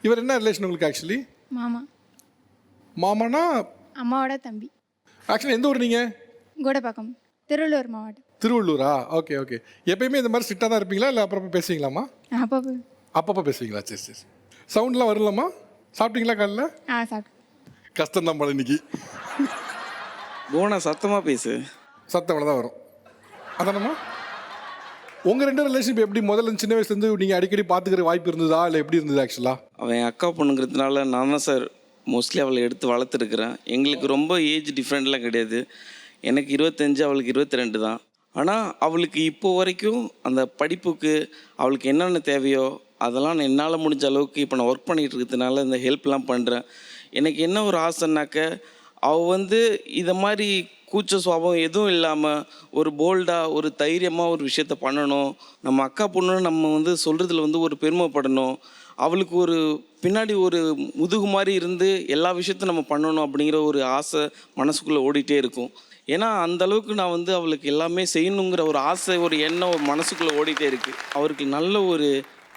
இவர் என்ன ரிலேஷன் உங்களுக்கு ஆக்சுவலி? மாமா. மாமானா? அம்மாவோட தம்பி. ஆக்சுவலி எந்த ஊர் நீங்கள்? கோடப்பாக்கம், திருவள்ளூர் மாவட்டம். திருவள்ளூரா? Okay okay. எப்பயுமே இந்த மாதிரி ஸ்ட்ரிக்டாக தான் இருப்பீங்களா இல்லை அப்பப்போ பேசுவீங்களாம்மா? அப்போ அப்பப்போ பேசுவீங்களா? சரி சரி. சவுண்ட்லாம் வரலாமா? சாப்பிட்டீங்களா காலைல? சாப்பிட்டு. கஷ்டம்தான் போல இன்னைக்கு. போனா சத்தமாக பேசு. சத்தம் அவ்வளோ தான் வரும் அதானம்மா? உங்கள் ரெண்டு ரிலேஷன்ஷிப் எப்படி முதல்ல சின்ன வயசுலேருந்து நீங்கள் அடிக்கடி பார்த்துக்கிற வாய்ப்பு இருந்ததா இல்லை எப்படி இருந்தது ஆக்சுவலாக? அவன் என் அக்கா பொண்ணுங்கிறதுனால நான் தான் சார் மோஸ்ட்லி அவளை எடுத்து வளர்த்துருக்குறேன். எங்களுக்கு ரொம்ப ஏஜ் டிஃப்ரெண்ட்லாம் கிடையாது. எனக்கு 25, அவளுக்கு 22 தான். ஆனால் அவளுக்கு இப்போ வரைக்கும் அந்த படிப்புக்கு அவளுக்கு என்னென்ன தேவையோ அதெல்லாம் நான் என்னால் முடிஞ்ச அளவுக்கு இப்போ நான் ஒர்க் பண்ணிகிட்டு இருக்கிறதுனால இந்த ஹெல்ப்லாம் பண்ணுறேன். எனக்கு என்ன ஒரு ஆசைன்னாக்க அவள் இதை மாதிரி கூச்ச சுபாவம் எதுவும் இல்லாமல் ஒரு போல்டாக ஒரு தைரியமாக ஒரு விஷயத்த பண்ணணும். நம்ம அக்கா பொண்ணுன்னு நம்ம சொல்கிறதுல ஒரு பெருமைப்படணும். அவளுக்கு ஒரு பின்னாடி ஒரு முதுகு மாதிரி இருந்து எல்லா விஷயத்தையும் நம்ம பண்ணணும் அப்படிங்கிற ஒரு ஆசை மனசுக்குள்ளே ஓடிட்டே இருக்கும். ஏன்னா அந்தளவுக்கு நான் அவளுக்கு எல்லாமே செய்யணுங்கிற ஒரு ஆசை ஒரு எண்ணம் ஒரு மனசுக்குள்ளே ஓடிட்டே இருக்குது. அவருக்கு நல்ல ஒரு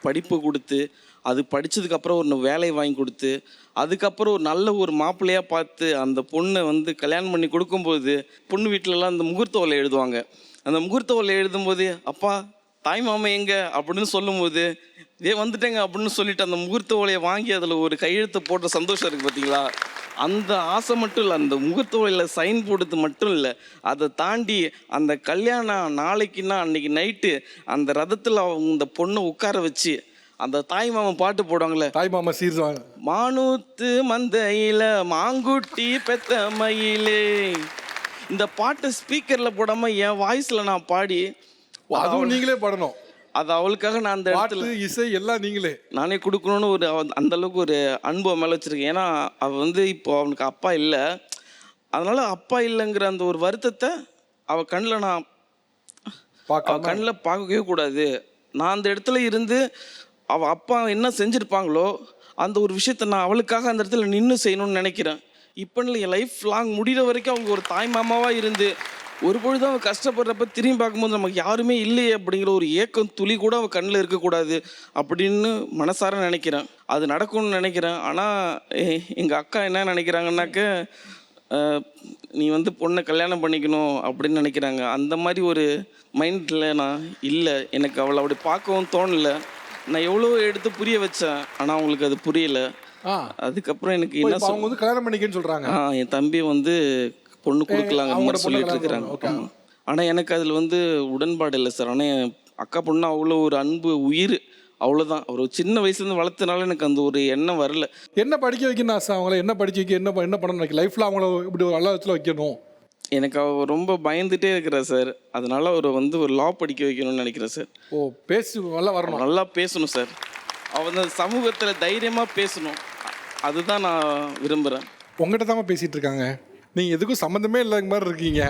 படிப்பு கொடுத்து அது படித்ததுக்கப்புறம் ஒரு வேலையை வாங்கி கொடுத்து அதுக்கப்புறம் ஒரு நல்ல ஒரு மாப்பிள்ளையாக பார்த்து அந்த பொண்ணை கல்யாணம் பண்ணி கொடுக்கும்போது பொண்ணு வீட்டிலலாம் அந்த முகூர்த்த ஓலை எழுதுவாங்க. அந்த முகூர்த்த ஓலை எழுதும்போது அப்பா தாய் மாமா எங்கே அப்படின்னு சொல்லும்போது வந்துட்டேங்க அப்படின்னு சொல்லிட்டு அந்த முகூர்த்த ஓலையை வாங்கி அதில் ஒரு கையெழுத்து போட்ட சந்தோஷம் இருக்குது பார்த்தீங்களா? அந்த ஆசை மட்டும் இல்லை, அந்த முகூர்த்த ஓலையில் சைன் போடுறது மட்டும் இல்லை, அதை தாண்டி அந்த கல்யாணம் நாளைக்குன்னா அன்றைக்கி நைட்டு அந்த ரதத்தில் அந்த பொண்ணை உட்கார வச்சு அந்த தாய் மாமன் பாட்டு போடுவாங்களே, தாய் மாமா சீர்வாங்க, மானூத்து மந்தையில மாங்குட்டி பெத்த மயிலே, இந்த பாட்டை ஸ்பீக்கரில் போடாமல் என் வாய்ஸில் நான் பாடி அதுவும் நீங்களே பாடணும். அது அவளுக்காக நான் அந்த இடத்துல இசை எல்லாம் நீங்களே நானே கொடுக்கணும்னு ஒரு அந்தளவுக்கு ஒரு அன்பு மேலே வச்சுருக்கேன். ஏன்னா அவள் இப்போ அவனுக்கு அப்பா இல்லை, அதனால் அப்பா இல்லைங்கிற அந்த ஒரு வருத்தத்தை அவள் கண்ணில் நான் அவள் கண்ணில் பார்க்கவே கூடாது. நான் அந்த இடத்துல இருந்து அவள் அப்பா என்ன செஞ்சுருப்பாங்களோ அந்த ஒரு விஷயத்த நான் அவளுக்காக அந்த இடத்துல நின்று செய்யணும்னு நினைக்கிறேன். இப்போ இல்லை, என் லைஃப் லாங் முடிகிற வரைக்கும் அவங்க ஒரு தாய் மாமாவாக இருந்து ஒரு பொழுது அவன் கஷ்டப்படுறப்ப திரும்பி பார்க்கும்போது நமக்கு யாருமே இல்லையே அப்படிங்கிற ஒரு ஏக்கம் துளி கூட அவள் கண்ணில் இருக்கக்கூடாது அப்படின்னு மனசார நினைக்கிறேன். அது நடக்கும்னு நினைக்கிறேன். ஆனால் எங்கள் அக்கா என்ன நினைக்கிறாங்கன்னாக்க நீ பொண்ணை கல்யாணம் பண்ணிக்கணும் அப்படின்னு நினைக்கிறாங்க. அந்த மாதிரி ஒரு மைண்டில் நான் இல்லை. எனக்கு அவளை அப்படி பார்க்கவும் தோணலை. நான் எவ்வளோ எடுத்து புரிய வச்சேன், ஆனால் அவங்களுக்கு அது புரியலை. அதுக்கப்புறம் எனக்கு என்ன கல்யாணம் பண்ணிக்கன்னு சொல்கிறாங்க. என் தம்பி பொண்ணு கொடுக்கலாங்க சொல்லிட்டு இருக்கிறாங்க. ஆனால் எனக்கு அதில் உடன்பாடு இல்லை சார். ஆனால் என் அக்கா பொண்ணு அவ்வளோ ஒரு அன்பு உயிர், அவ்வளோதான். ஒரு சின்ன வயசுலேருந்து வளர்த்தனால எனக்கு அந்த ஒரு எண்ணம் வரல. என்ன படிக்க வைக்கணும் ஆசை? அவங்கள என்ன படிக்க வைக்க, என்ன பண்ணணும் லைஃப்பில் அவங்கள இப்படி ஒரு நல்ல விதத்தில் வைக்கணும்? எனக்கு அவள் ரொம்ப பயந்துகிட்டே இருக்கிறா சார். அதனால அவர் ஒரு லா படிக்க வைக்கணும்னு நினைக்கிறேன் சார். ஓ, பேசி நல்லா வரணும், நல்லா பேசணும் சார். அவள் சமூகத்தில் தைரியமாக பேசணும், அதுதான் நான் விரும்புகிறேன். உங்கள்கிட்ட தான் பேசிகிட்டு இருக்காங்க, நீங்கள் எதுக்கும் சம்மந்தமே இல்லாத மாதிரி இருக்கீங்க.